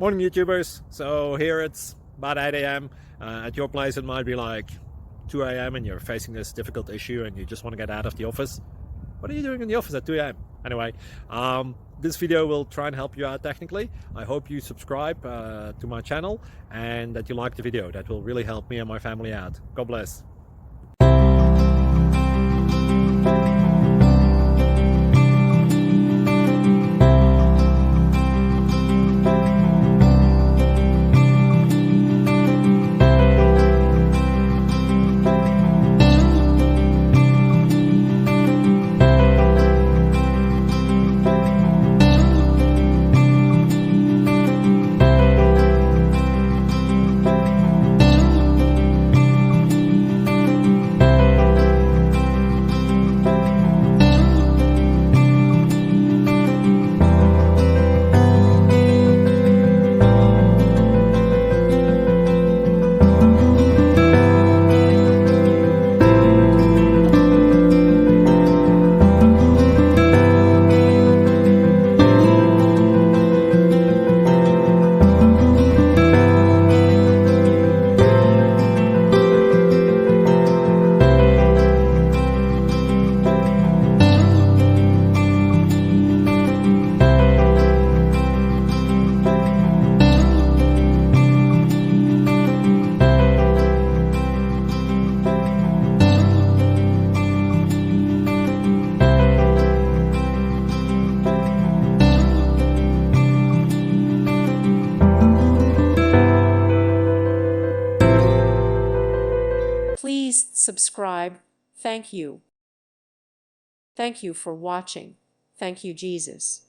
Morning YouTubers. So here it's about 8 a.m. At your place it might be like 2 a.m. and you're facing this difficult issue and you just want to get out of the office. What are you doing in the office at 2 a.m.? Anyway, this video will try and help you out technically. I hope you subscribe to my channel and that you like the video. That will really help me and my family out. God bless. Please subscribe. Thank you. Thank you for watching. Thank you, Jesus.